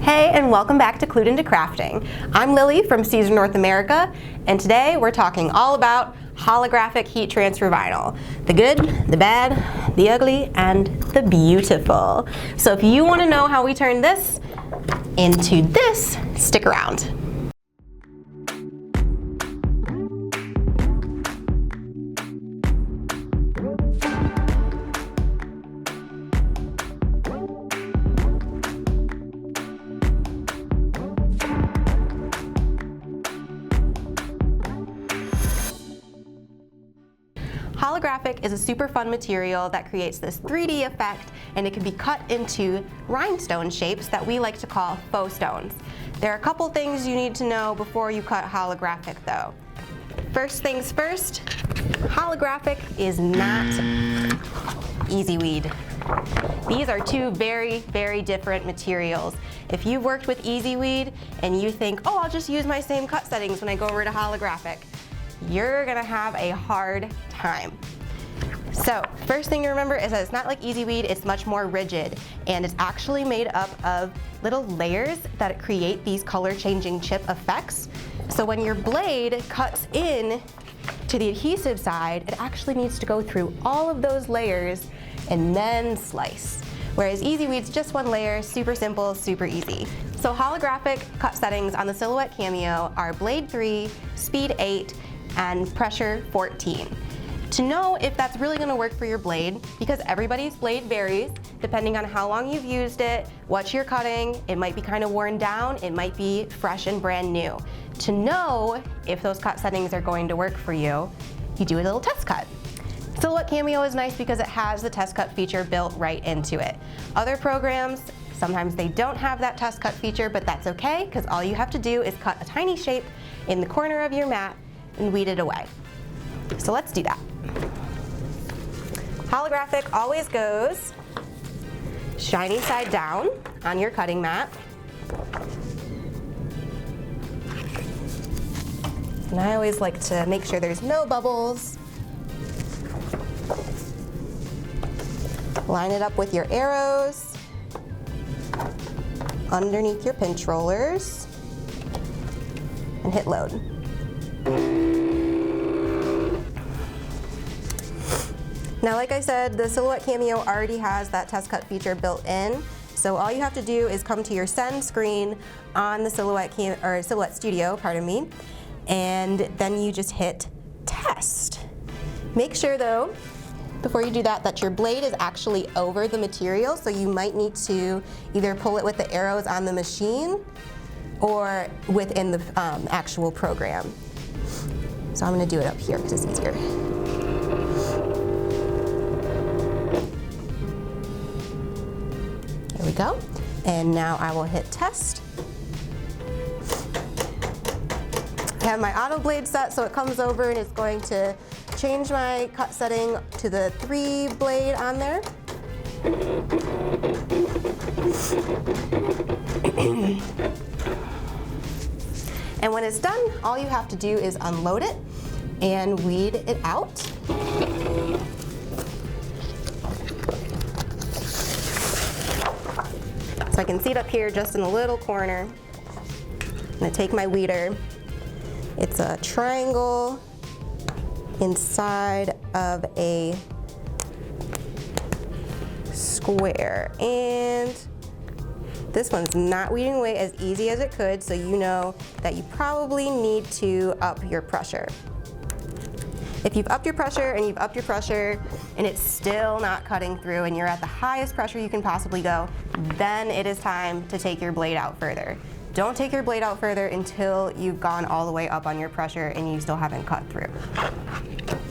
Hey, and welcome back to Clued Into Crafting. I'm Lily from Siser North America, and today we're talking all about holographic heat transfer vinyl. The good, the bad, the ugly, and the beautiful. So if you want to know how we turn this into this, stick around. Holographic is a super fun material that creates this 3D effect, and it can be cut into rhinestone shapes that we like to call faux stones. There are a couple things you need to know before you cut holographic though. First things first, holographic is not easy weed. These are two very, very different materials. If you've worked with easy weed and you think, oh, I'll just use my same cut settings when I go over to holographic, you're gonna have a hard time. So first thing to remember is that it's not like easy weed, it's much more rigid, and it's actually made up of little layers that create these color changing chip effects. So when your blade cuts in to the adhesive side, it actually needs to go through all of those layers and then slice. Whereas easy weed's just one layer, super simple, super easy. So holographic cut settings on the Silhouette Cameo are blade 3, speed 8, and pressure 14. To know if that's really gonna work for your blade, because everybody's blade varies, depending on how long you've used it, what you're cutting, it might be kind of worn down, it might be fresh and brand new. To know if those cut settings are going to work for you, you do a little test cut. Silhouette Cameo is nice because it has the test cut feature built right into it. Other programs, sometimes they don't have that test cut feature, but that's okay, because all you have to do is cut a tiny shape in the corner of your mat and weed it away. So let's do that. Holographic always goes shiny side down on your cutting mat. And I always like to make sure there's no bubbles. Line it up with your arrows underneath your pinch rollers and hit load. Now, like I said, the Silhouette Cameo already has that test cut feature built in. So all you have to do is come to your send screen on the Silhouette Studio, pardon me, and then you just hit test. Make sure though, before you do that, that your blade is actually over the material, so you might need to either pull it with the arrows on the machine or within the actual program. So I'm gonna do it up here because it's easier. There we go. And now I will hit test. I have my auto blade set, so it comes over and it's going to change my cut setting to the 3 blade on there. And when it's done, all you have to do is unload it and weed it out. So I can see it up here just in the little corner. I'm gonna take my weeder. It's a triangle inside of a square. And this one's not weeding away as easy as it could, so you know that you probably need to up your pressure. If you've upped your pressure and you've upped your pressure and it's still not cutting through and you're at the highest pressure you can possibly go, then it is time to take your blade out further. Don't take your blade out further until you've gone all the way up on your pressure and you still haven't cut through.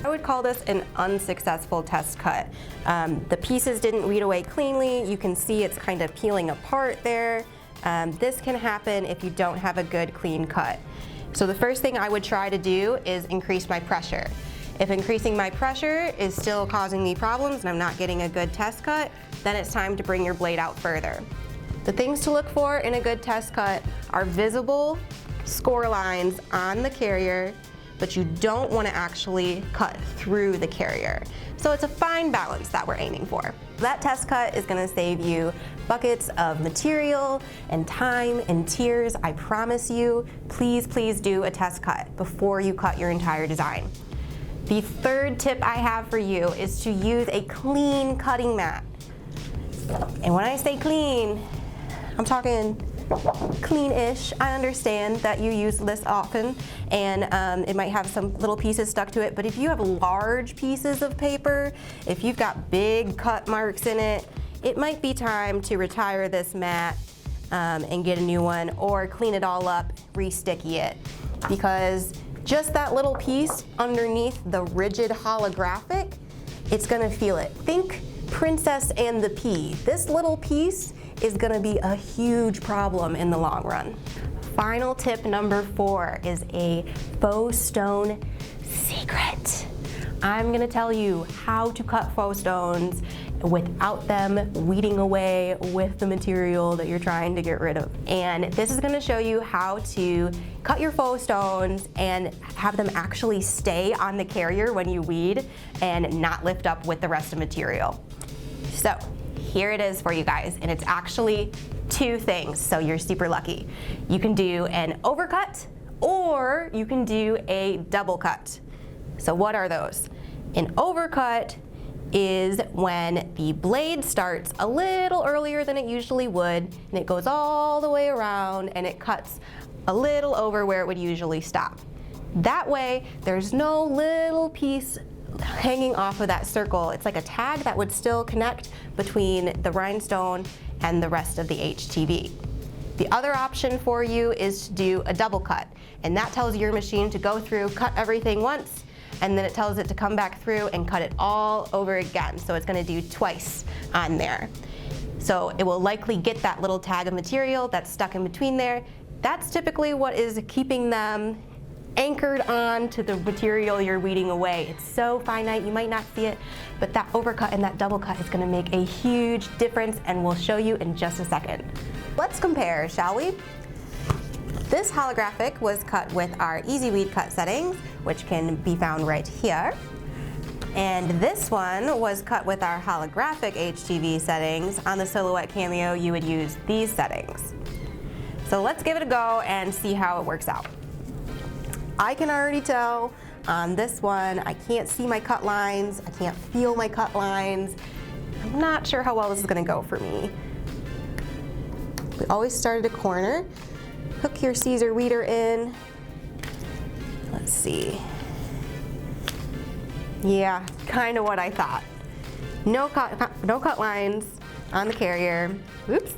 I would call this an unsuccessful test cut. The pieces didn't weed away cleanly. You can see it's kind of peeling apart there. This can happen if you don't have a good clean cut. So the first thing I would try to do is increase my pressure. If increasing my pressure is still causing me problems and I'm not getting a good test cut, then it's time to bring your blade out further. The things to look for in a good test cut are visible score lines on the carrier but you don't want to actually cut through the carrier. So it's a fine balance that we're aiming for. That test cut is going to save you buckets of material and time and tears. I promise you, please, please do a test cut before you cut your entire design. The third tip I have for you is to use a clean cutting mat. And when I say clean, I'm talking clean-ish. I understand that you use this often and it might have some little pieces stuck to it, but if you have large pieces of paper, if you've got big cut marks in it, it might be time to retire this mat and get a new one, or clean it all up, re-sticky it, because just that little piece underneath the rigid holographic, it's gonna feel it. Think Princess and the Pea. This little piece is gonna be a huge problem in the long run. Final tip number 4 is a faux stone secret. I'm gonna tell you how to cut faux stones without them weeding away with the material that you're trying to get rid of. And this is gonna show you how to cut your faux stones and have them actually stay on the carrier when you weed and not lift up with the rest of the material. So here it is for you guys, and it's actually 2 things, so you're super lucky. You can do an overcut or you can do a double cut. So what are those? An overcut is when the blade starts a little earlier than it usually would, and it goes all the way around and it cuts a little over where it would usually stop. That way, there's no little piece hanging off of that circle. It's like a tag that would still connect between the rhinestone and the rest of the HTV. The other option for you is to do a double cut, and that tells your machine to go through, cut everything once, and then it tells it to come back through and cut it all over again. So it's gonna do twice on there. So it will likely get that little tag of material that's stuck in between there. That's typically what is keeping them anchored on to the material you're weeding away. It's so finite, you might not see it, but that overcut and that double cut is gonna make a huge difference, and we'll show you in just a second. Let's compare, shall we? This holographic was cut with our Easy Weed cut settings, which can be found right here. And this one was cut with our holographic HTV settings. On the Silhouette Cameo, you would use these settings. So let's give it a go and see how it works out. I can already tell on this one, I can't see my cut lines, I can't feel my cut lines. I'm not sure how well this is gonna go for me. We always start at a corner. Hook your Siser weeder in. Let's see. Yeah, kind of what I thought. No cut lines on the carrier. Oops.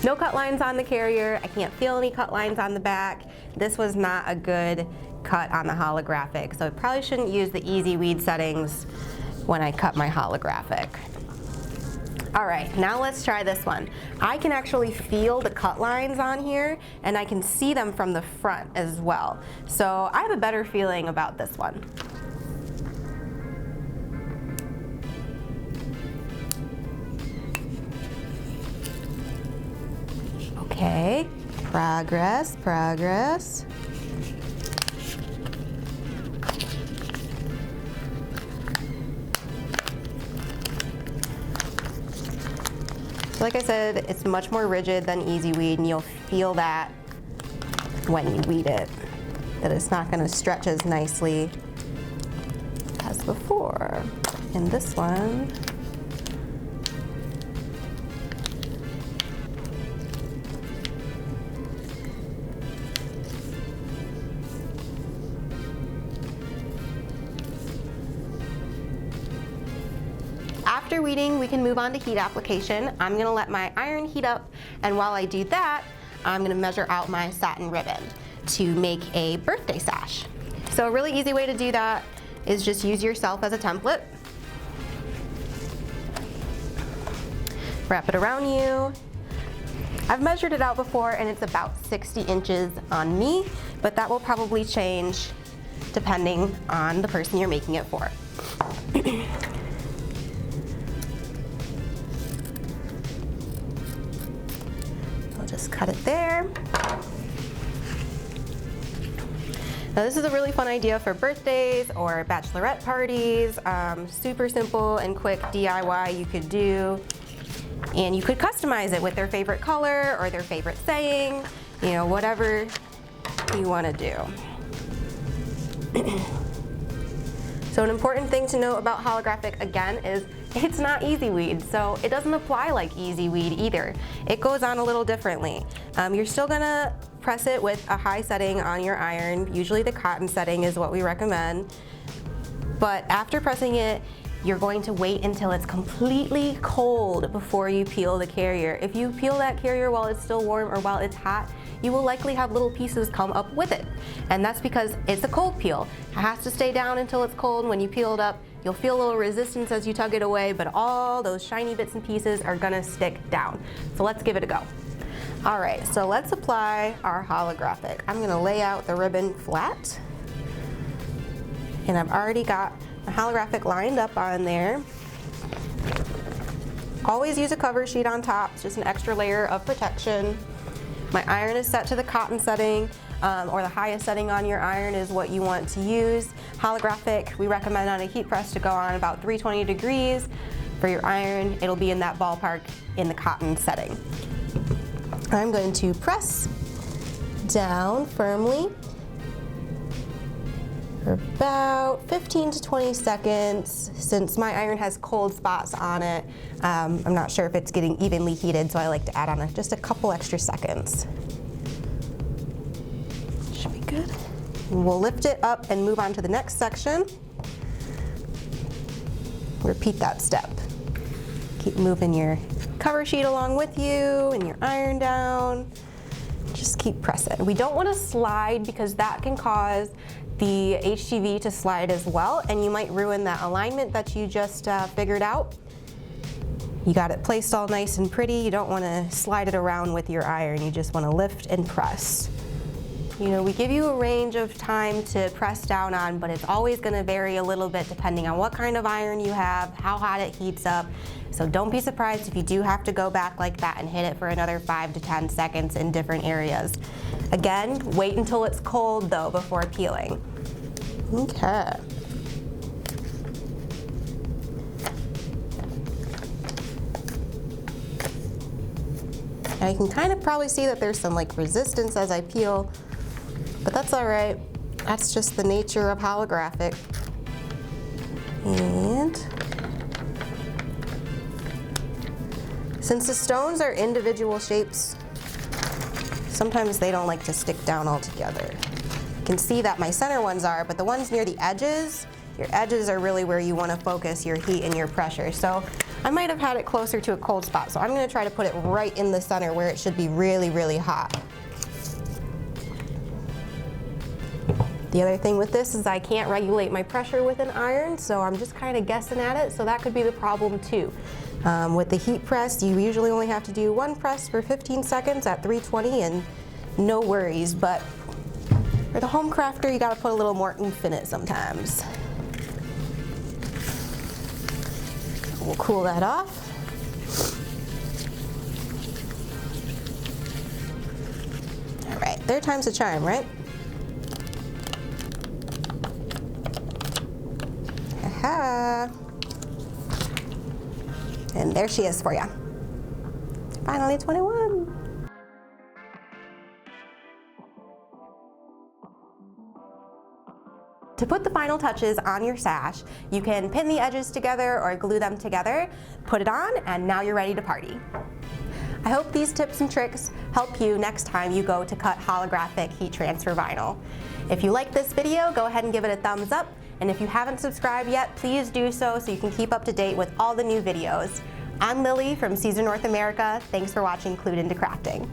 No cut lines on the carrier. I can't feel any cut lines on the back. This was not a good cut on the holographic, so I probably shouldn't use the Easy Weed settings when I cut my holographic. All right, now let's try this one. I can actually feel the cut lines on here, and I can see them from the front as well. So I have a better feeling about this one. Okay, progress, progress. So like I said, it's much more rigid than Easy Weed, and you'll feel that when you weed it, that it's not going to stretch as nicely as before. In this one, after weeding, we can move on to heat application. I'm gonna let my iron heat up, and while I do that, I'm gonna measure out my satin ribbon to make a birthday sash. So a really easy way to do that is just use yourself as a template. Wrap it around you. I've measured it out before, and it's about 60 inches on me, but that will probably change depending on the person you're making it for. Just cut it there. Now this is a really fun idea for birthdays or bachelorette parties. Super simple and quick DIY you could do. And you could customize it with their favorite color or their favorite saying, you know, whatever you want to do. So an important thing to know about holographic, again, is it's not easy weed, so it doesn't apply like easy weed either. It goes on a little differently. You're still gonna press it with a high setting on your iron. Usually the cotton setting is what we recommend. But after pressing it, you're going to wait until it's completely cold before you peel the carrier. If you peel that carrier while it's still warm or while it's hot, you will likely have little pieces come up with it. And that's because it's a cold peel. It has to stay down until it's cold. When you peel it up, you'll feel a little resistance as you tug it away, but all those shiny bits and pieces are gonna stick down. So let's give it a go. All right, so let's apply our holographic. I'm gonna lay out the ribbon flat. And I've already got my holographic lined up on there. Always use a cover sheet on top. It's just an extra layer of protection. My iron is set to the cotton setting, or the highest setting on your iron is what you want to use. Holographic, we recommend on a heat press to go on about 320 degrees. For your iron, it'll be in that ballpark in the cotton setting. I'm going to press down firmly for about 15 to 20 seconds. Since my iron has cold spots on it, I'm not sure if it's getting evenly heated, so I like to add on just a couple extra seconds. Should be good. We'll lift it up and move on to the next section. Repeat that step. Keep moving your cover sheet along with you and your iron down. Just keep pressing. We don't want to slide because that can cause the HTV to slide as well, and you might ruin that alignment that you just figured out. You got it placed all nice and pretty. You don't want to slide it around with your iron. You just want to lift and press. You know, we give you a range of time to press down on, but it's always going to vary a little bit depending on what kind of iron you have, how hot it heats up. So don't be surprised if you do have to go back like that and hit it for another 5 to 10 seconds in different areas. Again, wait until it's cold though before peeling. Okay. Now you can kind of probably see that there's some like resistance as I peel, but that's all right. That's just the nature of holographic. And since the stones are individual shapes, sometimes they don't like to stick down all together. You can see that my center ones are, but the ones near the edges, your edges are really where you want to focus your heat and your pressure. So I might have had it closer to a cold spot, so I'm going to try to put it right in the center where it should be really, really hot. The other thing with this is I can't regulate my pressure with an iron, so I'm just kind of guessing at it, so that could be the problem too. With the heat press, you usually only have to do one press for 15 seconds at 320 and no worries, but for the home crafter, you gotta put a little more oomph in it sometimes. We'll cool that off. All right, third time's a charm, right? Aha. And there she is for you. Finally 21. To put the final touches on your sash, you can pin the edges together or glue them together, put it on, and now you're ready to party. I hope these tips and tricks help you next time you go to cut holographic heat transfer vinyl. If you like this video, go ahead and give it a thumbs up. And if you haven't subscribed yet, please do so you can keep up to date with all the new videos. I'm Lily from Siser North America. Thanks for watching Clued Into Crafting.